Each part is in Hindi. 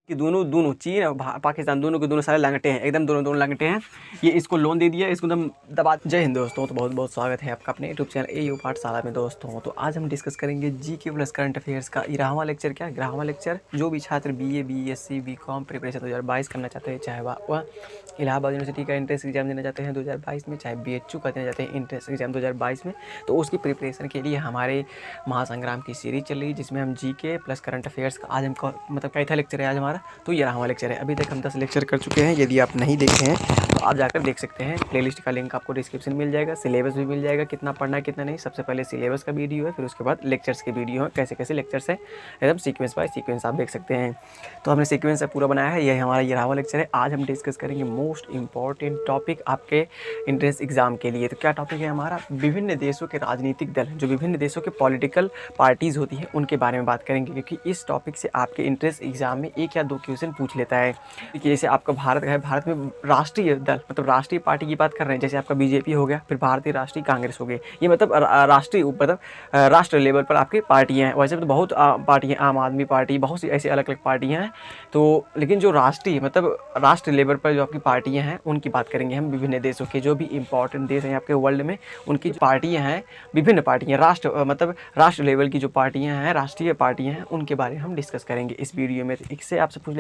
कि दोनों दोनों चीन और पाकिस्तान दोनों के दोनों सारे लंगटे हैं, एकदम दोनों लंगटे हैं। ये इसको लोन दे दिया, इसको एकदम दबा। जय हिंद दोस्तों, तो बहुत बहुत स्वागत है आपका अपने यूट्यूब चैनल एयू पाठशाला में दोस्तों। तो आज हम डिस्कस करेंगे जीके प्लस करंट अफेयर्स का 11वां लेक्चर। क्या 11वां लेक्चर? जो भी छात्र बीए, बीएससी, बीकॉम प्रिपरेशन 2022 करना चाहते हैं, चाहे वह इलाहाबाद यूनिवर्सिटी का एंट्रेंस एग्जाम देना चाहते हैं 2022 में, चाहे बीएचयू का देना चाहते हैं एंट्रेंस एग्जाम 2022 में, तो उसकी प्रिपरेशन के लिए हमारे महासंग्राम की सीरीज चल रही है, जिसमें हम जीके प्लस करंट अफेयर्स का आज हम मतलब कैसा लेक्चर है आज हमारा, तो 11वां लेक्चर है। अभी तक हम 10 लेक्चर कर चुके हैं। यदि आप नहीं देखे हैं तो आप जाकर देख सकते हैं। प्लेलिस्ट का लिंक आपको डिस्क्रिप्शन में मिल जाएगा, सिलेबस भी मिल जाएगा, कितना पढ़ना है कितना नहीं। सबसे पहले सिलेबस का वीडियो है, फिर उसके बाद लेक्चर्स के वीडियो है, कैसे कैसे लेक्चर्स है, एकदम सीक्वेंस बाय सीक्वेंस आप देख सकते हैं। तो हमने सीक्वेंस से पूरा बनाया है। यह हमारा 11वां लेक्चर है। आज हम डिस्कस करेंगे मोस्ट इंपॉर्टेंट टॉपिक आपके एंट्रेंस एग्जाम के लिए। तो क्या टॉपिक है हमारा? विभिन्न देशों के राजनीतिक दल, जो विभिन्न देशों के पॉलिटिकल पार्टीज़ होती है, उनके बारे में बात करेंगे, क्योंकि इस टॉपिक से आपके एंट्रेंस एग्जाम में 1 या 2 क्वेश्चन पूछ लेता है। जैसे आपका भारत है, भारत में राष्ट्रीय दल मतलब राष्ट्रीय पार्टी की बात कर रहे हैं, जैसे आपका बीजेपी हो गया, फिर भारतीय राष्ट्रीय कांग्रेस हो गई। ये मतलब राष्ट्रीय मतलब राष्ट्र लेवल पर आपकी पार्टियाँ हैं। वैसे तो बहुत पार्टियाँ, आम आदमी पार्टी, बहुत सी ऐसी अलग अलग पार्टियाँ हैं। तो लेकिन जो राष्ट्रीय मतलब राष्ट्र लेवल पर जो आपकी पार्टियाँ हैं, उनकी बात करेंगे हम। विभिन्न देशों के जो भी इंपॉर्टेंट देश हैं आपके वर्ल्ड में, उनकी पार्टियाँ हैं, विभिन्न पार्टियाँ, राष्ट्र मतलब राष्ट्र लेवल की जो पार्टियाँ हैं, राष्ट्रीय पार्टियाँ हैं, उनके बारे में हम डिस्कस करेंगे इस वीडियो में। तो इससे आपसे पूछ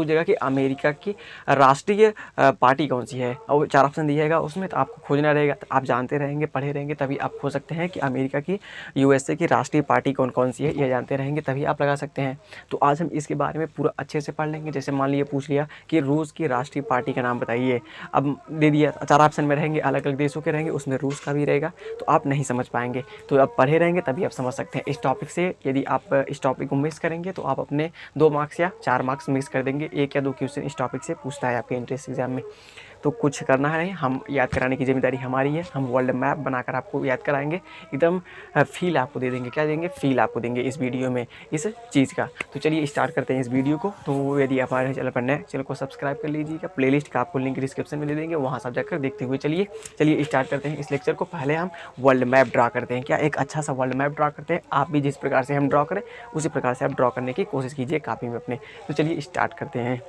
लेगा कि अमेरिका की राष्ट्रीय पार्टी कौन सी है, और 4 ऑप्शन दिया जाएगा उसमें, तो आपको खोजना रहेगा। तो आप जानते रहेंगे, पढ़े रहेंगे, तभी आप खोज सकते हैं कि अमेरिका की, यूएसए की राष्ट्रीय पार्टी कौन कौन सी है। यह जानते रहेंगे तभी आप लगा सकते हैं। तो आज हम इसके बारे में पूरा अच्छे से पढ़ लेंगे। जैसे मान लीजिए पूछ लिया कि रूस की राष्ट्रीय पार्टी का नाम बताइए, अब दे दिया 4 ऑप्शन में रहेंगे, अलग अलग देशों के रहेंगे, उसमें रूस का भी रहेगा, तो आप नहीं समझ पाएंगे। तो आप पढ़े रहेंगे तभी आप समझ सकते हैं इस टॉपिक से। यदि आप इस टॉपिक को मिस करेंगे तो आप अपने 2 मार्क्स या 4 मार्क्स मिस कर देंगे। 1 या 2 क्वेश्चन इस टॉपिक से पूछता है आपके एंट्रेंस एग्जाम में। तो कुछ करना है नहीं, हम याद कराने की जिम्मेदारी हमारी है। हम वर्ल्ड मैप बनाकर आपको याद कराएंगे, एकदम फील आपको दे देंगे। क्या देंगे? फील आपको देंगे इस वीडियो में इस चीज़ का। तो चलिए स्टार्ट करते हैं इस वीडियो को। तो यदि आप हमारे चैनल पर नए, चैनल को सब्सक्राइब कर लीजिएगा। प्लेलिस्ट का आपको लिंक डिस्क्रिप्शन में दे देंगे, वहाँ सब जाकर देखते हुए चलिए स्टार्ट करते हैं इस लेक्चर को। पहले हम वर्ल्ड मैप ड्रा करते हैं। क्या एक अच्छा सा वर्ल्ड मैप ड्रा करते हैं। आप भी जिस प्रकार से हम ड्रा करें उसी प्रकार से आप ड्रा करने की कोशिश कीजिए कापी में अपने। तो चलिए स्टार्ट करते हैं।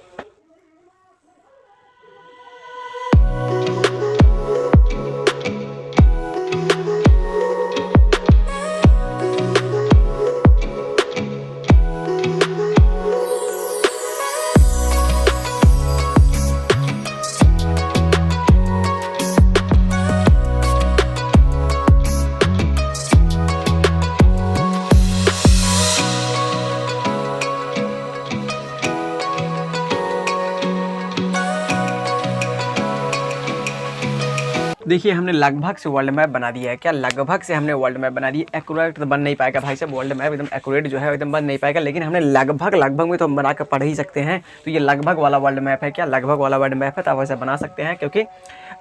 देखिए हमने लगभग से वर्ल्ड मैप बना दिया है। क्या लगभग से हमने वर्ल्ड मैप बना दिया। एक्यूरेट तो बन नहीं पाएगा भाई साहब, वर्ल्ड मैप एकदम एक्यूरेट जो है एकदम बन नहीं पाएगा, लेकिन हमने लगभग में तो हम बना कर पढ़ ही सकते हैं। तो ये लगभग वाला वर्ल्ड मैप है। क्या लगभग वाला वर्ल्ड मैप है, तो आप वैसे बना सकते हैं, क्योंकि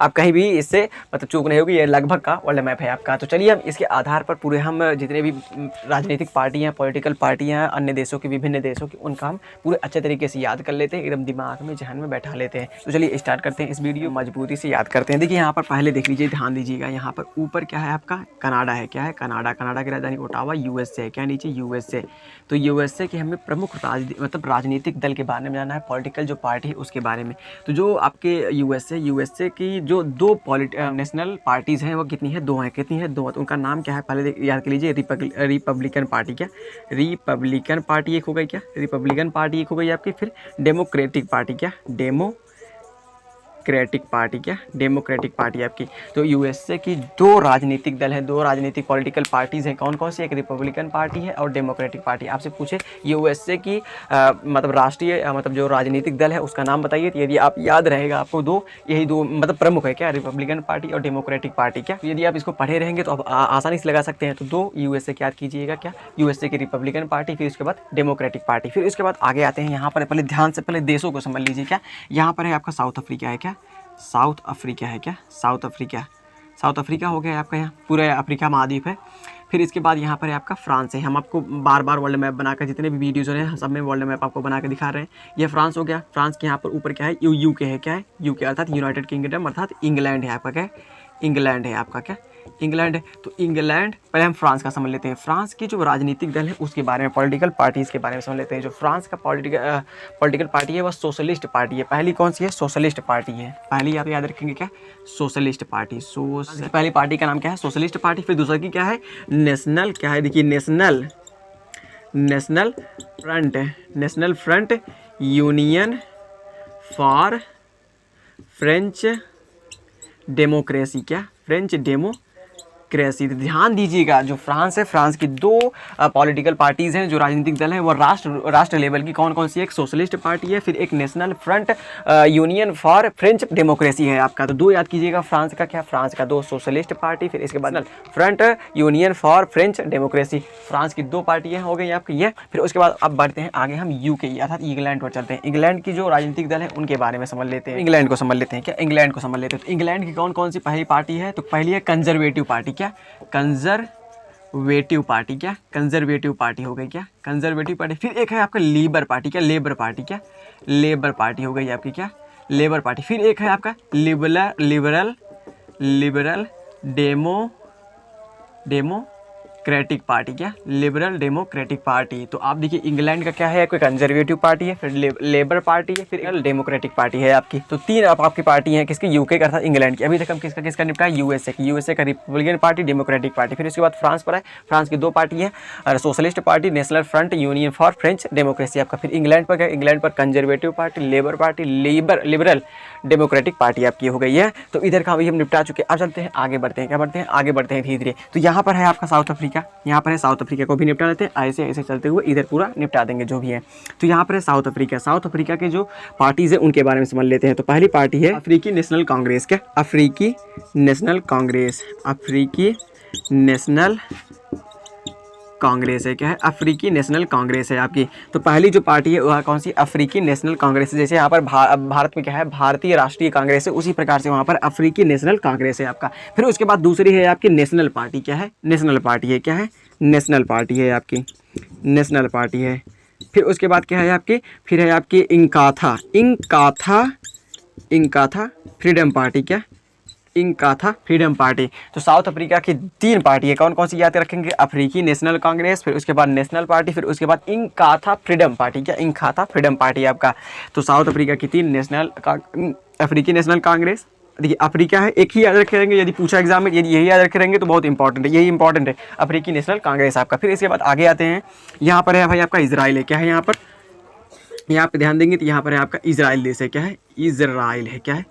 आप कहीं भी इससे मतलब चूक नहीं होगी। ये लगभग का वर्ल्ड मैप है आपका। तो चलिए हम इसके आधार पर पूरे हम जितने भी राजनीतिक पार्टियाँ, पॉलिटिकल पार्टियाँ, अन्य देशों की, विभिन्न देशों की, उनका हम पूरे अच्छे तरीके से याद कर लेते हैं, एकदम दिमाग में, जहन में बैठा लेते हैं। तो चलिए स्टार्ट करते हैं इस वीडियो, मजबूती से याद करते हैं। देखिए यहाँ पर पहले देख लीजिए, ध्यान दीजिएगा, यहाँ पर ऊपर क्या है आपका? कनाडा है। क्या है? कनाडा। कनाडा की राजधानी ओटावा। यूएसए है। क्या नीचे? यूएसए। तो यूएसए के हमें प्रमुख मतलब राजनीतिक दल के बारे में जानना है, पॉलिटिकल जो पार्टी है उसके बारे में। तो जो आपके यूएसए की जो 2 नेशनल पार्टीज़ हैं वो कितनी है? 2 हैं। कितनी है? 2। तो उनका नाम क्या है पहले याद कर लीजिए। Republican party. क्या रिपब्लिकन पार्टी एक हो गई। क्या रिपब्लिकन पार्टी एक हो गई आपकी। फिर डेमोक्रेटिक पार्टी। क्या डेमोक्रेटिक पार्टी आपकी। तो यूएसए की 2 राजनीतिक दल हैं, 2 राजनीतिक पॉलिटिकल पार्टीज़ हैं। कौन कौन सी? एक रिपब्लिकन पार्टी है और डेमोक्रेटिक पार्टी। आपसे पूछे यूएसए की मतलब राष्ट्रीय मतलब जो राजनीतिक दल है उसका नाम बताइए। तो यदि आप याद रहेगा आपको यही 2 मतलब प्रमुख है। क्या? रिपब्लिकन पार्टी और डेमोक्रेटिक पार्टी। क्या यदि आप इसको पढ़े रहेंगे तो आप आसानी से लगा सकते हैं। तो 2 यूएसए की याद कीजिएगा। क्या? यूएसए की रिपब्लिकन पार्टी, फिर उसके बाद डेमोक्रेटिक पार्टी। फिर उसके बाद आगे आते हैं। यहाँ पर पहले ध्यान से पहले देशों को समझ लीजिए। क्या यहाँ पर है आपका साउथ अफ्रीका है। क्या साउथ अफ्रीका है। क्या साउथ अफ्रीका हो गया आपका, यहाँ पूरा अफ्रीका महाद्वीप है। फिर इसके बाद यहाँ पर है आपका फ्रांस है। हम आपको बार बार वर्ल्ड मैप बनाकर, जितने भी वीडियोज़ हैं सब में वर्ल्ड मैप आपको बनाकर दिखा रहे हैं। ये फ्रांस हो गया। फ्रांस के यहाँ पर ऊपर क्या है? यूके है। क्या है? यूके अर्थात यूनाइटेड किंगडम, अर्थात इंग्लैंड है आपका। क्या इंग्लैंड है आपका। क्या इंग्लैंड है। तो इंग्लैंड, पहले हम फ्रांस का समझ लेते हैं। फ्रांस की जो राजनीतिक दल है उसके बारे में, पॉलिटिकल पार्टीज़ के बारे में समझ लेते हैं। जो फ्रांस का पॉलिटिकल पार्टी है वह सोशलिस्ट पार्टी है। पहली कौन सी है? सोशलिस्ट पार्टी है। पहली आप याद रखेंगे क्या? Socialist party. पहली पार्टी का नाम क्या है? Socialist party. फिर दूसरा की क्या है? नेशनल, क्या है देखिए, national front, national front union for French democracy. क्या? French democracy. ध्यान दीजिएगा, जो फ्रांस है, फ्रांस की दो पॉलिटिकल पार्टीज़ हैं, जो राजनीतिक दल हैं, वो राष्ट्र लेवल की कौन कौन सी? एक सोशलिस्ट पार्टी है, फिर एक national front union for French democracy है आपका। तो दो याद कीजिएगा, फ्रांस का क्या? फ्रांस का दो सोशलिस्ट पार्टी, फिर इसके बाद front union for French democracy. France की दो पार्टियाँ हो गई आपकी ये। फिर उसके बाद अब बढ़ते हैं आगे, हम यूके अर्थात इंग्लैंड पर चलते हैं। इंग्लैंड की जो राजनीतिक दल है उनके बारे में समझ लेते हैं। इंग्लैंड को समझ लेते हैं क्या? इंग्लैंड को समझ लेते हैं। तो इंग्लैंड की कौन कौन सी पहली पार्टी है? तो पहली है कंजर्वेटिव पार्टी। क्या? Conservative party. क्या? कंजर्वेटिव पार्टी हो गई। क्या? Conservative party. फिर एक है आपका लेबर पार्टी। क्या? Labour party. क्या? लेबर पार्टी हो गई आपकी। क्या? Labour party. फिर एक है आपका लिबरल डेमोक्रेटिक पार्टी। क्या? Liberal democratic party. तो आप देखिए, इंग्लैंड का क्या है? कोई कंजर्वेटिव पार्टी है, फिर लेबर पार्टी है, फिर डेमोक्रेटिक पार्टी है आपकी। तो तीन आपकी पार्टी हैं। किसकी? यूके का, अर्थात इंग्लैंड की। अभी तक हम किसका निपटा है? यूएसए की। यूएसए का रिपब्लिकन पार्टी, डेमोक्रेटिक पार्टी। फिर उसके बाद फ्रांस पर है। फ्रांस की दो पार्टी है, socialist party, national front union for French democracy आपका। फिर इंग्लैंड पर क्या? इंग्लैंड पर conservative party, labour party, liberal democratic party आपकी हो गई है। तो इधर का अभी हम निपटा चुके हैं। अब चलते हैं आगे बढ़ते हैं। क्या बढ़ते हैं? आगे बढ़ते हैं धीरे धीरे। तो यहाँ पर है आपका साउथ अफ्रीका। यहाँ पर है साउथ अफ्रीका को भी निपटा लेते हैं। ऐसे ऐसे चलते हुए इधर पूरा निपटा देंगे जो भी है। तो यहाँ पर है साउथ अफ्रीका। साउथ अफ्रीका के जो पार्टीज़ है उनके बारे में समझ लेते हैं। तो पहली पार्टी है अफ्रीकी नेशनल कांग्रेस। क्या? अफ्रीकी नेशनल कांग्रेस। अफ्रीकी नेशनल कांग्रेस है। क्या है? अफ्रीकी नेशनल कांग्रेस है आपकी। तो पहली जो पार्टी है वह कौन सी? अफ्रीकी नेशनल कांग्रेस है। जैसे यहाँ पर भारत में क्या है? भारतीय राष्ट्रीय कांग्रेस है, उसी प्रकार से वहाँ पर अफ्रीकी नेशनल कांग्रेस है आपका। फिर उसके बाद दूसरी है आपकी नेशनल पार्टी। क्या है? नेशनल पार्टी है। क्या है? नेशनल पार्टी है आपकी। नेशनल पार्टी है। फिर उसके बाद क्या है आपकी? फिर है आपकी इंकाथा फ्रीडम पार्टी। क्या? इंकाथा फ्रीडम पार्टी। तो साउथ अफ्रीका की तीन पार्टी है, कौन कौन सी याद रखेंगे? अफ्रीकी नेशनल कांग्रेस, फिर उसके बाद नेशनल पार्टी, फिर उसके बाद इंकाथा फ्रीडम पार्टी। क्या? इंकाथा फ्रीडम पार्टी आपका। तो साउथ अफ्रीका की तीन अफ्रीकी नेशनल कांग्रेस। देखिए, अफ्रीका है, एक ही याद रखेंगे यदि पूछा एग्जाम में, यदि यही याद रखे रहेंगे तो बहुत इंपॉर्टेंट है, यही इंपॉर्टेंट है, अफ्रीकी नेशनल कांग्रेस आपका। फिर इसके बाद आगे आते हैं, यहाँ पर है भाई आपका इजराइल है। क्या है यहाँ पर? यहाँ पे ध्यान देंगे तो यहाँ पर है आपका इजराइल देश है। क्या है? इजराइल है। क्या है?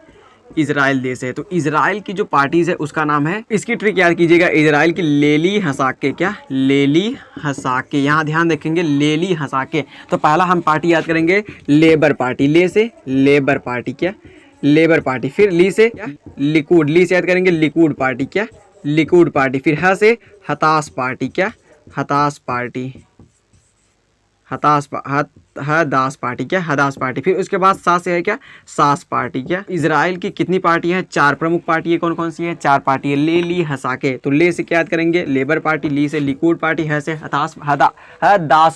इजराइल देश है। तो इजराइल की जो पार्टीज है उसका नाम है, इसकी ट्रिक याद कीजिएगा, इजराइल की लेली हसाके। क्या? लेली हसाके। यहाँ ध्यान रखेंगे, लेली हसाके। तो पहला हम पार्टी याद करेंगे लेबर पार्टी। ले से लेबर पार्टी। क्या? Labour party. फिर ली से क्या? लिकुड। ली से याद करेंगे लिकुड पार्टी। क्या? Likud party. फिर ह से हताश पार्टी। क्या? हताश पार्टी। Hadash party. क्या? Hadash party. फिर उसके बाद सा से है क्या? सास पार्टी। क्या? इजराइल की कितनी पार्टी है? चार प्रमुख पार्टी है। कौन कौन सी है? चार पार्टी है। ले ली हसाके। तो ले से क्या याद करेंगे? Labour party. ली से लिकुड पार्टी। है से हदास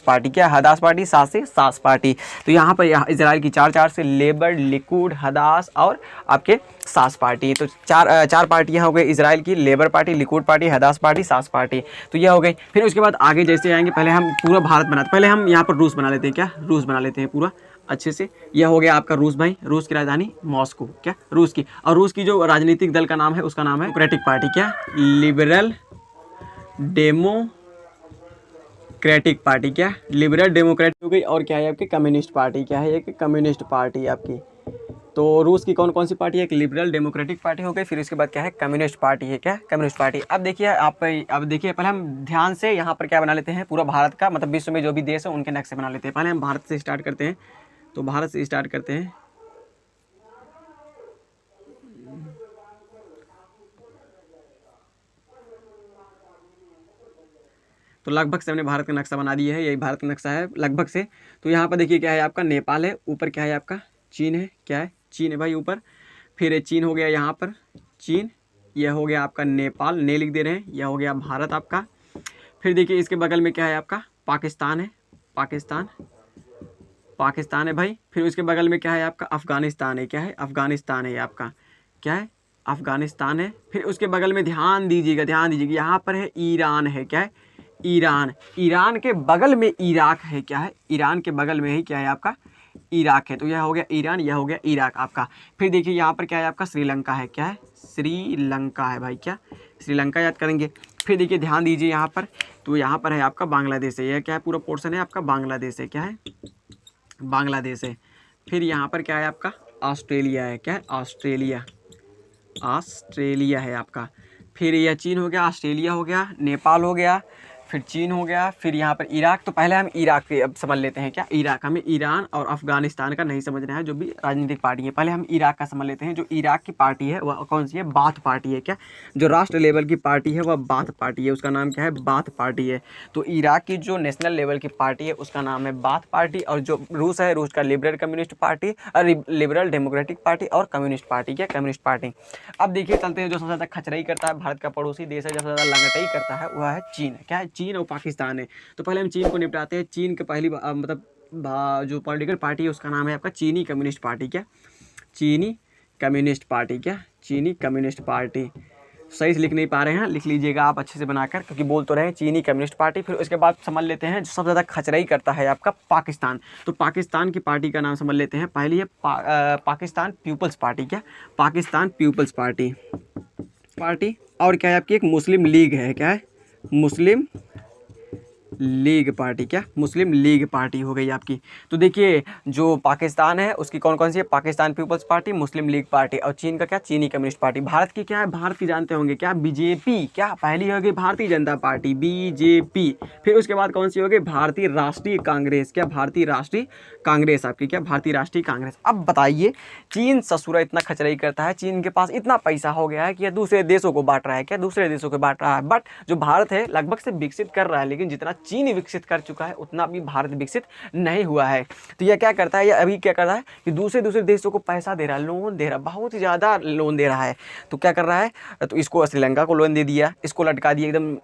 पार्टी। क्या? Hadash party. सा से सास पार्टी। तो यहाँ पर इजराइल की चार से लेबर, लिकुड, हदास और आपके सास पार्टी। तो चार पार्टियाँ हो गई इजराइल की, labour party, Likud party, Hadash party, सास पार्टी। तो यह हो गई। फिर उसके बाद आगे जैसे आएंगे, पहले हम पूरा भारत बनाते, पहले हम यहाँ पर रूस बना लेते हैं। क्या? रूस बना लेते हैं पूरा अच्छे से। यह हो गया आपका रूस भाई। रूस की राजधानी मॉस्को। क्या? रूस की। और रूस की जो राजनीतिक दल का नाम है उसका नाम है डेमोक्रेटिक पार्टी। क्या? Liberal democratic party. क्या? लिबरल डेमोक्रेटिक हो गई। और क्या है आपकी? Communist party. क्या है? एक कम्युनिस्ट पार्टी आपकी। तो रूस की कौन कौन सी पार्टी है? एक लिबरल डेमोक्रेटिक पार्टी हो गई, फिर इसके बाद क्या है? कम्युनिस्ट पार्टी है। क्या? Communist party. अब देखिए अब देखिए, पहले हम ध्यान से यहाँ पर क्या बना लेते हैं, पूरा भारत का, मतलब विश्व में जो भी देश है उनके नक्शे बना लेते हैं। पहले हम भारत से स्टार्ट करते हैं। तो भारत से स्टार्ट करते हैं। तो लगभग से हमने भारत का नक्शा बना दिया है, यही भारत का नक्शा है लगभग से। तो यहाँ पर देखिए क्या है आपका? नेपाल है, ऊपर क्या है आपका? चीन है। क्या है? चीन है भाई ऊपर। फिर चीन हो गया यहाँ पर, चीन। यह हो गया आपका नेपाल, ने लिख दे रहे हैं। यह हो गया भारत आपका। फिर देखिए इसके बगल में क्या है आपका? पाकिस्तान है। पाकिस्तान है भाई। फिर उसके बगल में क्या है आपका? अफगानिस्तान है। क्या है? अफगानिस्तान है आपका। क्या है? अफ़गानिस्तान है। फिर उसके बगल में ध्यान दीजिएगा यहाँ पर है ईरान है। क्या है? ईरान। ईरान के बगल में इराक है। क्या है? ईरान के बगल में ही क्या है आपका? इराक है। तो यह हो गया ईरान, यह हो गया इराक आपका। फिर देखिए यहाँ पर क्या है आपका? श्रीलंका है। क्या है? श्रीलंका है भाई। क्या? श्रीलंका याद करेंगे। फिर देखिए ध्यान दीजिए यहाँ पर, तो यहाँ पर है आपका बांग्लादेश है। यह क्या है? पूरा पोर्शन है आपका बांग्लादेश है। क्या है? बांग्लादेश है। फिर यहाँ पर क्या है आपका? ऑस्ट्रेलिया है। क्या है? ऑस्ट्रेलिया। ऑस्ट्रेलिया है आपका। फिर यह चीन हो गया, ऑस्ट्रेलिया हो गया, नेपाल हो गया, फिर चीन हो गया, फिर यहाँ पर इराक। तो पहले हम इराक के अब समझ लेते हैं। क्या? इराक। हमें ईरान और अफगानिस्तान का नहीं समझना है, जो भी राजनीतिक पार्टी है। पहले हम इराक का समझ लेते हैं। जो इराक की पार्टी है वह कौन सी है? बाथ पार्टी है। क्या? जो राष्ट्र लेवल की पार्टी है वह बाथ पार्टी है। उसका नाम क्या है? बाथ पार्टी है। तो इराक की जो नेशनल लेवल की पार्टी है उसका नाम है बाथ पार्टी। और जो रूस है, रूस का लिबरल कम्युनिस्ट पार्टी और लिबरल डेमोक्रेटिक पार्टी और कम्युनिस्ट पार्टी। क्या? Communist party. अब देखिए चलते हैं, जो सबसे ज़्यादा खचराई करता है, भारत का पड़ोसी देश है, जो सबसे ज़्यादा लंगटाई करता है वह है चीन। क्या है? चीन और पाकिस्तान है। तो पहले हम चीन को निपटाते हैं। चीन के पहली मतलब जो पॉलिटिकल पार्टी है उसका नाम है आपका चीनी कम्युनिस्ट पार्टी। क्या? चीनी कम्युनिस्ट पार्टी। क्या? चीनी कम्युनिस्ट पार्टी। सही से लिख नहीं पा रहे हैं, लिख लीजिएगा आप अच्छे से बनाकर, क्योंकि बोल तो रहे हैं चीनी कम्युनिस्ट पार्टी। फिर उसके बाद समझ लेते हैं जो सबसे ज़्यादा खचराई करता है आपका पाकिस्तान। तो पाकिस्तान की पार्टी का नाम समझ लेते हैं। पहली है पाकिस्तान पीपल्स पार्टी। क्या? Pakistan Peoples Party. और क्या है आपकी? एक मुस्लिम लीग है। क्या है? मुस्लिम लीग पार्टी। क्या? मुस्लिम लीग पार्टी हो गई आपकी। तो देखिए जो पाकिस्तान है उसकी कौन कौन सी है? पाकिस्तान पीपल्स पार्टी, मुस्लिम लीग पार्टी, और चीन का क्या? चीनी कम्युनिस्ट पार्टी। भारत की क्या है? भारत की जानते होंगे क्या? बीजेपी। क्या? पहली होगी भारतीय जनता पार्टी, बीजेपी। फिर उसके बाद कौन सी होगी? भारतीय राष्ट्रीय कांग्रेस। क्या? भारतीय राष्ट्रीय कांग्रेस आपकी। क्या? भारतीय राष्ट्रीय कांग्रेस। अब बताइए, चीन ससुरा इतना खचराई करता है, चीन के पास इतना पैसा हो गया है कि यह दूसरे देशों को बांट रहा है। क्या? दूसरे देशों को बांट रहा है। बट जो भारत है लगभग से विकसित कर रहा है, लेकिन जितना चीन विकसित कर चुका है उतना भी भारत विकसित नहीं हुआ है। तो यह क्या करता है? यह अभी क्या कर रहा है कि दूसरे देशों को पैसा दे रहा है, लोन दे रहा है, बहुत ही ज़्यादा लोन दे रहा है। तो क्या कर रहा है? तो इसको श्रीलंका को लोन दे दिया, इसको लटका दिया, एकदम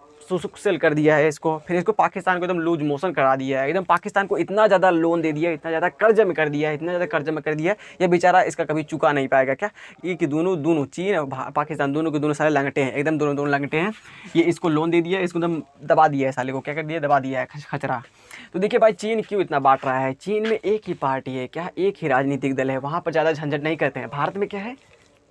सेल कर दिया है इसको। फिर इसको पाकिस्तान को एकदम लूज मोशन करा दिया है, एकदम पाकिस्तान को इतना ज़्यादा लोन दे दिया, इतना ज़्यादा कर्ज में कर दिया है, इतना ज़्यादा कर्ज में कर दिया है, ये बेचारा इसका कभी चुका नहीं पाएगा। क्या? ये कि दोनों चीन और पाकिस्तान दोनों के दोनों सारे लंगटे हैं, एकदम दोनों लंगटे हैं। ये इसको लोन दे दिया, इसको एकदम दबा दिया है, साले को क्या कर दिया? दबा दिया है, खचरा। तो देखिए भाई, चीन क्यों इतना बांट रहा है? चीन में एक ही पार्टी है। क्या? एक ही राजनीतिक दल है, वहाँ पर ज़्यादा झंझट नहीं करते हैं। भारत में क्या है?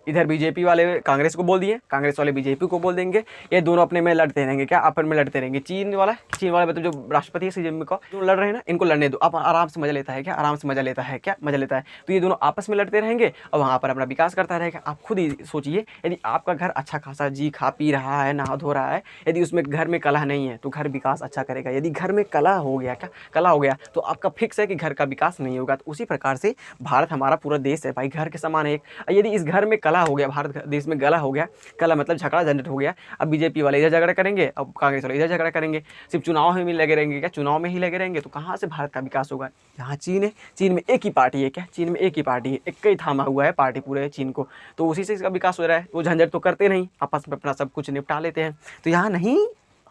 इधर बीजेपी वाले कांग्रेस को बोल दिए, कांग्रेस वाले बीजेपी को बोल देंगे, ये दोनों अपने में लड़ते रहेंगे। क्या? आपस में लड़ते रहेंगे। चीन वाला मतलब जो राष्ट्रपति है सी जिनपिंग को, जो लड़ रहे हैं ना, इनको लड़ने दो, आप आराम से मजा लेता है। क्या? आराम से मजा लेता है। क्या? मजा लेता है। तो ये दोनों आपस में लड़ते रहेंगे और वहाँ पर अपना विकास करता रहेगा। आप खुद ही सोचिए, यदि आपका घर अच्छा खासा जी खा पी रहा है, नहा धो रहा है, यदि उसमें घर में कला नहीं है तो घर विकास अच्छा करेगा। यदि घर में कला हो गया, क्या कला हो गया, तो आपका फिक्स है कि घर का विकास नहीं होगा। तो उसी प्रकार से भारत हमारा पूरा देश है भाई, घर के समान है। यदि इस घर में कला हो गया, भारत देश में गला हो गया, कला मतलब झगड़ा झंझट हो गया, अब बीजेपी वाले इधर झगड़ा करेंगे, अब कांग्रेस वाले इधर झगड़ा करेंगे, सिर्फ चुनाव में लगे रहेंगे। क्या? चुनाव में ही लगे रहेंगे, तो कहाँ से भारत का विकास होगा? यहाँ चीन है, चीन में एक ही पार्टी है। क्या? चीन में एक ही पार्टी है, एक ही थामा हुआ है पार्टी पूरे चीन को, तो उसी से इसका विकास हो रहा है। वो झंझट तो करते नहीं, आपस में अपना सब कुछ निपटा लेते हैं। तो यहाँ नहीं,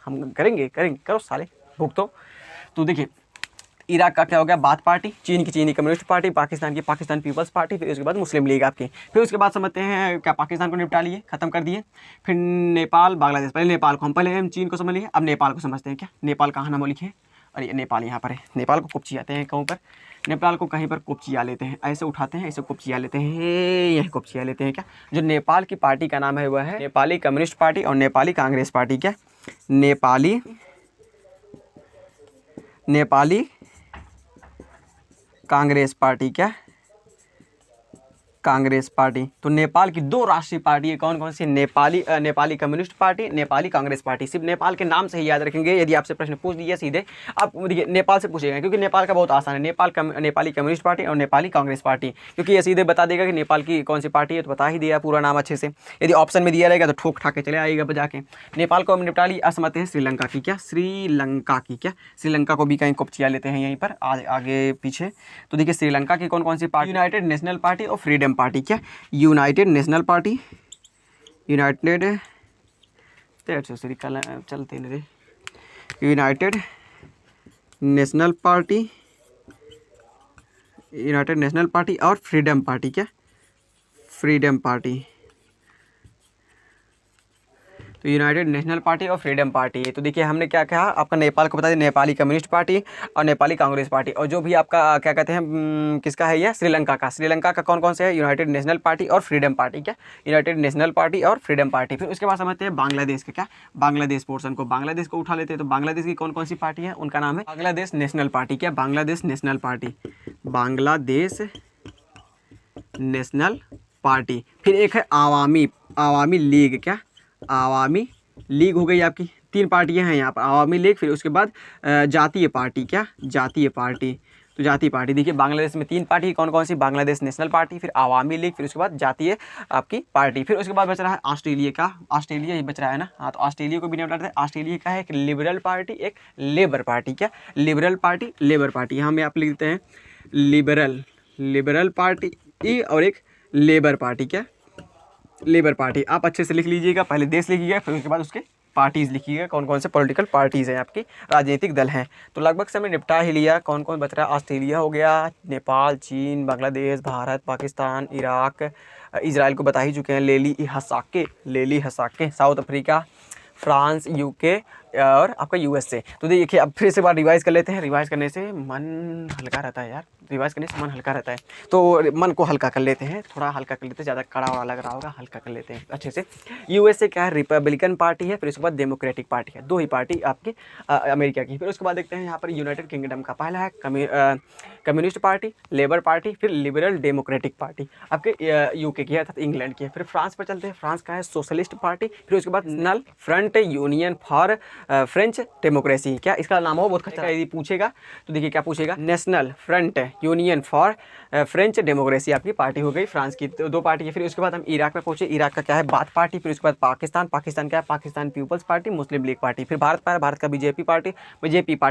हम करेंगे करो साले, भुगतो। तो देखिए इराक का क्या हो गया? बाथ पार्टी, चीन की चीनी कम्युनिस्ट पार्टी, पाकिस्तान की पाकिस्तान पीपल्स पार्टी, फिर उसके बाद मुस्लिम लीग आपकी। फिर उसके बाद समझते हैं क्या? पाकिस्तान को निपटा लिए, खत्म कर दिए। फिर नेपाल, बांग्लादेश। पहले नेपाल को, पहले हम चीन को समझ लिए, अब नेपाल को समझते हैं। क्या? नेपाल कहाँ नाम लिखे? और ये नेपाल यहाँ पर है। नेपाल को कुपची आते हैं कहूँ पर, नेपाल को कहीं पर कुपचिया लेते हैं, ऐसे उठाते हैं, ऐसे कुपचिया लेते हैं, यही कुपचिया लेते हैं। क्या? जो नेपाल की पार्टी का नाम है वह है नेपाली कम्युनिस्ट पार्टी और नेपाली कांग्रेस पार्टी। क्या? नेपाली कांग्रेस पार्टी। क्या? कांग्रेस पार्टी। तो नेपाल की दो राष्ट्रीय पार्टी है, कौन कौन सी? Nepali communist party, Nepali Congress party. सिर्फ नेपाल के नाम से ही याद रखेंगे। यदि आपसे प्रश्न पूछ दिया सीधे, आप देखिए नेपाल से पूछेगा, क्योंकि नेपाल का बहुत आसान है। नेपाली कम्युनिस्ट पार्टी और नेपाली कांग्रेस पार्टी, क्योंकि ये सीधे बता देगा कि नेपाल की कौन सी पार्टी है, तो बता ही दिया पूरा नाम अच्छे से। यदि ऑप्शन में दिया रहेगा तो ठोक ठाके चले आएगा बजा के। नेपाल को हम निपटा ली। अब समझते हैं श्रीलंका की। क्या? श्रीलंका की। क्या? श्रीलंका को भी कहीं कुपचिया लेते हैं यहीं पर आगे पीछे। तो देखिए श्रीलंका की कौन कौन सी पार्टी? यूनाइटेड नेशनल पार्टी और फ्रीडम पार्टी। क्या? यूनाइटेड नेशनल पार्टी, यूनाइटेड चलते रे, United national party, United national party और फ्रीडम पार्टी। क्या? Freedom party. तो यूनाइटेड नेशनल पार्टी और फ्रीडम पार्टी। तो देखिए हमने क्या कहा, आपका नेपाल को बता दें, नेपाली कम्युनिस्ट पार्टी और नेपाली कांग्रेस पार्टी। और जो भी आपका क्या कहते हैं किसका है ये, श्रीलंका का। श्रीलंका का कौन कौन से है, यूनाइटेड नेशनल पार्टी और फ्रीडम पार्टी। क्या, यूनाइटेड नेशनल पार्टी और फ्रीडम पार्टी। फिर उसके बाद समझते हैं बांग्लादेश का, क्या बांग्लादेश पोर्सन को, बांग्लादेश को उठा लेते हैं। तो बांग्लादेश की कौन कौन सी पार्टी है, उनका नाम है बांग्लादेश नेशनल पार्टी। क्या, Bangladesh national party, Bangladesh national party. फिर एक है आवामी लीग। क्या, आवामी लीग हो गई आपकी। 3 पार्टियां हैं यहाँ पर, आवामी लीग। फिर उसके बाद जातीय पार्टी। क्या, जातीय पार्टी। तो जातीय पार्टी देखिए बांग्लादेश में 3 पार्टी कौन कौन सी, बांग्लादेश नेशनल पार्टी, फिर आवामी लीग, फिर उसके बाद जातीय आपकी पार्टी। फिर उसके बाद बच रहा है ऑस्ट्रेलिया का, ऑस्ट्रेलिया ही बच रहा है ना। हाँ, तो ऑस्ट्रेलिया को भी नहीं बताते। ऑस्ट्रेलिया का है एक लिबरल पार्टी, एक लेबर पार्टी। क्या, लिबरल पार्टी, लेबर पार्टी। यहाँ में आप लिख देते हैं लिबरल पार्टी और एक लेबर पार्टी। क्या, लेबर पार्टी। आप अच्छे से लिख लीजिएगा, पहले देश लिखिएगा, फिर उसके बाद उसके पार्टीज़ लिखिएगा, कौन कौन से पॉलिटिकल पार्टीज़ हैं आपकी, राजनीतिक दल हैं। तो लगभग से हमने निपटा ही लिया। कौन कौन बच रहा है, ऑस्ट्रेलिया हो गया, नेपाल, चीन, बांग्लादेश, भारत, पाकिस्तान, इराक, इजराइल को बता ही चुके हैं, लेली हसाके, साउथ अफ्रीका, फ्रांस, यूके और आपका यूएसए। तो देखिए अब फिर से बार रिवाइज़ कर लेते हैं। रिवाइज़ करने से मन हल्का रहता है यार, रिवाइज़ करने से मन हल्का रहता है। तो मन को हल्का कर लेते हैं, थोड़ा हल्का कर लेते हैं, ज़्यादा कड़ा वाला लग रहा होगा, हल्का कर लेते हैं अच्छे से। यूएसए क्या है, रिपब्लिकन पार्टी है। फिर उसके बाद डेमोक्रेटिक पार्टी है, 2 ही पार्टी आपकी अमेरिका की। फिर उसके बाद देखते हैं यहाँ पर यूनाइटेड किंगडम का। पहला है कम्युनिस्ट पार्टी, लेबर पार्टी, फिर लिबरल डेमोक्रेटिक पार्टी आपके यूके की है अर्थात इंग्लैंड की है। फिर फ्रांस पर चलते हैं, फ्रांस का है सोशलिस्ट पार्टी। फिर उसके बाद national front union for French democracy. क्या इसका नाम हो, बहुत खतरा यदि पूछेगा तो देखिए क्या पूछेगा, national front union for French democracy आपकी पार्टी हो गई फ्रांस की। तो 2 पार्टी है। फिर उसके बाद हम इराक में पहुंचे, इराक का क्या है, बाथ पार्टी। फिर उसके बाद पाकिस्तान क्या है, पाकिस्तान पीपल्स पार्टी, मुस्लिम लीग पार्टी। फिर भारत पर, भारत का बीजेपी पार्टी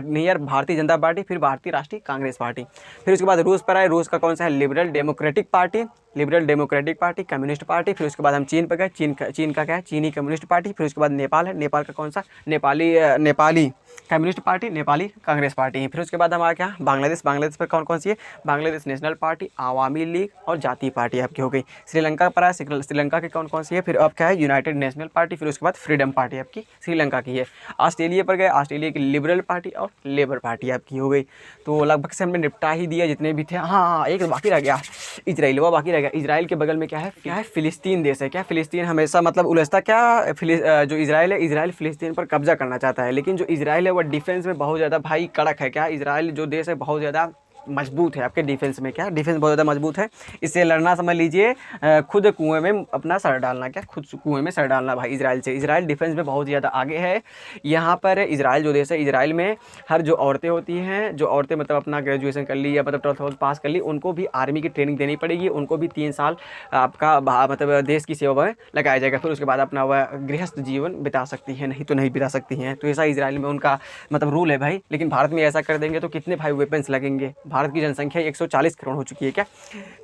नहीं यार, भारतीय जनता पार्टी। फिर भारतीय राष्ट्रीय कांग्रेस पार्टी। फिर उसके बाद रूस पर आए, रूस का कौन सा है, liberal democratic party, communist party. फिर उसके बाद हम चीन पर गए, चीन का क्या है, चीनी कम्युनिस्ट पार्टी। फिर उसके बाद नेपाल है, नेपाल का कौन सा, Nepali communist party, Nepali Congress party. फिर उसके बाद हमारा क्या, बांग्लादेश पर कौन कौन सी है, Bangladesh national party, Awami league और जातीय पार्टी आपकी हो गई। श्रीलंका पर है, श्रीलंका की कौन कौन सी है, फिर अब क्या है, यूनाइटेड नेशनल पार्टी। फिर उसके बाद फ्रीडम पार्टी आपकी श्रीलंका की है। ऑस्ट्रेलिया पर गए, ऑस्ट्रेलिया की लिबरल पार्टी और लेबर पार्टी आपकी हो गई। तो लगभग से हमने निपटा ही दिया जितने भी थे। हाँ, एक बाकी रह गया, इजराइल, वो बाकी रह गया। इजराइल के बगल में क्या है, फिलिस्तीन देश है। क्या, फिलिस्तीन हमेशा मतलब उलझता क्या, जो इजराइल है, इजराइल फिलिस्तीन पर कब्जा करना चाहता है। लेकिन जो इजराइल है वो डिफेंस में बहुत ज़्यादा भाई कड़क है। क्या, इजराइल जो देश है बहुत ज़्यादा मजबूत है आपके डिफेंस में। क्या, डिफेंस बहुत ज़्यादा मजबूत है, इससे लड़ना समझ लीजिए खुद कुएं में अपना सर डालना। क्या, खुद कुएं में सर डालना भाई इजराइल से। इजराइल डिफेंस में बहुत ज़्यादा आगे है। यहाँ पर इजराइल जो देश है, इजराइल में हर जो औरतें होती हैं, जो औरतें मतलब अपना ग्रेजुएशन कर ली या मतलब 12th पास कर ली, उनको भी आर्मी की ट्रेनिंग देनी पड़ेगी। उनको भी 3 साल आपका मतलब देश की सेवा में लगाया जाएगा। फिर उसके बाद अपना वह गृहस्थ जीवन बिता सकती हैं, नहीं तो नहीं बिता सकती हैं। तो ऐसा इजराइल में उनका मतलब रूल है भाई। लेकिन भारत में ऐसा कर देंगे तो कितने भाई वेपन्स लगेंगे। भारत की जनसंख्या 140 करोड़ हो चुकी है। क्या,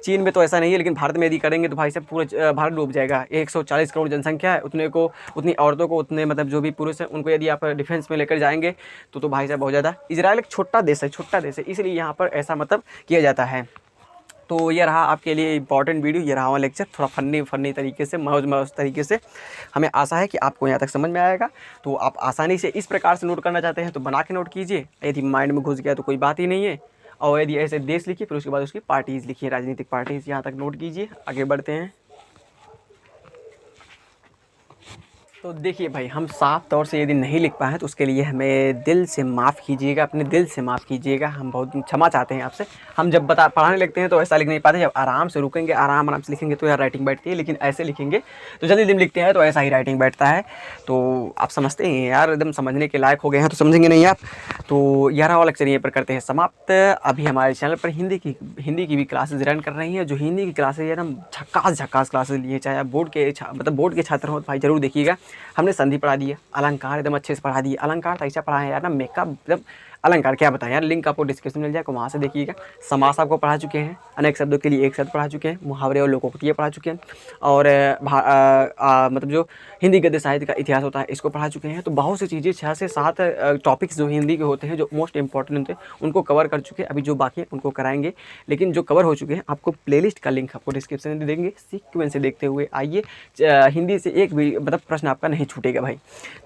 चीन में तो ऐसा नहीं है, लेकिन भारत में यदि करेंगे तो भाई साहब पूरा भारत डूब जाएगा। 140 करोड़ जनसंख्या है, उतनी औरतों को, उतने मतलब जो भी पुरुष हैं उनको यदि आप डिफेंस में लेकर जाएंगे तो भाई साहब बहुत ज़्यादा। इजराइल एक छोटा देश है, इसलिए यहाँ पर ऐसा मतलब किया जाता है। तो ये रहा आपके लिए इंपॉर्टेंट वीडियो, ये रहा हमारा लेक्चर, थोड़ा फनी तरीके से, मौज तरीके से। हमें आशा है कि आपको यहाँ तक समझ में आएगा। तो आप आसानी से इस प्रकार से नोट करना चाहते हैं तो बना के नोट कीजिए, यदि माइंड में घुस गया तो कोई बात ही नहीं है। और यदि ऐसे देश लिखिए, फिर उसके बाद उसकी पार्टीज़ लिखिए, राजनीतिक पार्टीज़, यहाँ तक नोट कीजिए। आगे बढ़ते हैं। तो देखिए भाई, हम साफ तौर से यदि नहीं लिख पाए तो उसके लिए हमें दिल से माफ़ कीजिएगा, अपने दिल से माफ़ कीजिएगा। हम बहुत क्षमा चाहते हैं आपसे। हम जब पढ़ाने लगते हैं तो ऐसा लिख नहीं पाते, जब आराम से रुकेंगे, आराम से लिखेंगे तो यार राइटिंग बैठती है। लेकिन ऐसे लिखेंगे तो जल्दी दिन लिखते हैं तो ऐसा ही राइटिंग बैठता है। तो आप समझते हैं यार, एकदम समझने के लायक हो गए हैं तो समझेंगे नहीं आप। तो 11वां लेक्चर यहीं पर करते हैं समाप्त। अभी हमारे चैनल पर हिंदी की भी क्लासेज रन कर रही हैं। जो हिंदी की क्लासेज है ना, झक्कास क्लासेज लिए, चाहे आप बोर्ड के छात्र हो तो भाई ज़रूर देखिएगा। हमने संधि पढ़ा दी है, अलंकार एकदम अच्छे से पढ़ा दिए। अलंकार तो ऐसा पढ़ा है यार ना, मेकअप एकदम अलंकार क्या बताएं यार, लिंक आपको डिस्क्रिप्शन में मिल जाएगा, वहाँ से देखिएगा। समास आपको पढ़ा चुके हैं, अनेक शब्दों के लिए एक शब्द पढ़ा चुके हैं, मुहावरे और लोकोक्ति पढ़ा चुके हैं, और मतलब जो हिंदी गद्य साहित्य का इतिहास होता है इसको पढ़ा चुके हैं। तो बहुत सी चीज़ें 6 से 7 टॉपिक्स जो हिंदी के होते हैं जो मोस्ट इंपॉर्टेंट होते हैं उनको कवर कर चुके हैं। अभी जो बाकी हैं उनको कराएंगे, लेकिन जो कवर हो चुके हैं आपको प्लेलिस्ट का लिंक आपको डिस्क्रिप्शन में दे देंगे। सीक्वेंस से देखते हुए आइए, हिंदी से एक भी मतलब प्रश्न आपका नहीं छूटेगा भाई।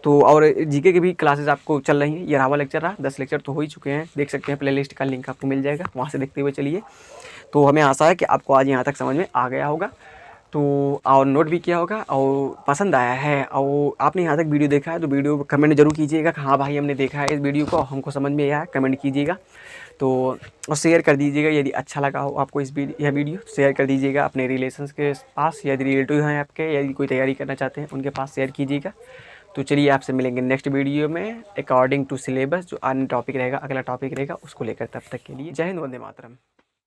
तो और जीके की भी क्लासेस आपको चल रही हैं, 11वां लेक्चर रहा, 10 लेक्चर तो हो ही चुके हैं, देख सकते हैं। प्लेलिस्ट का लिंक आपको मिल जाएगा, वहाँ से देखते हुए चलिए। तो हमें आशा है कि आपको आज यहाँ तक समझ में आ गया होगा, तो और नोट भी किया होगा और पसंद आया है, और आपने यहाँ तक वीडियो देखा है तो वीडियो कमेंट जरूर कीजिएगा कि हाँ भाई हमने देखा है इस वीडियो को, हमको समझ में आया है, कमेंट कीजिएगा। तो और शेयर कर दीजिएगा यदि अच्छा लगा हो आपको यह वीडियो, शेयर कर दीजिएगा अपने रिलेशंस के पास, यदि रिलेटिव हैं आपके, यदि कोई तैयारी करना चाहते हैं उनके पास शेयर कीजिएगा। तो चलिए आपसे मिलेंगे नेक्स्ट वीडियो में अकॉर्डिंग टू सिलेबस, जो अन्य टॉपिक रहेगा, अगला टॉपिक रहेगा उसको लेकर। तब तक के लिए जय हिंद, वंदे मातरम।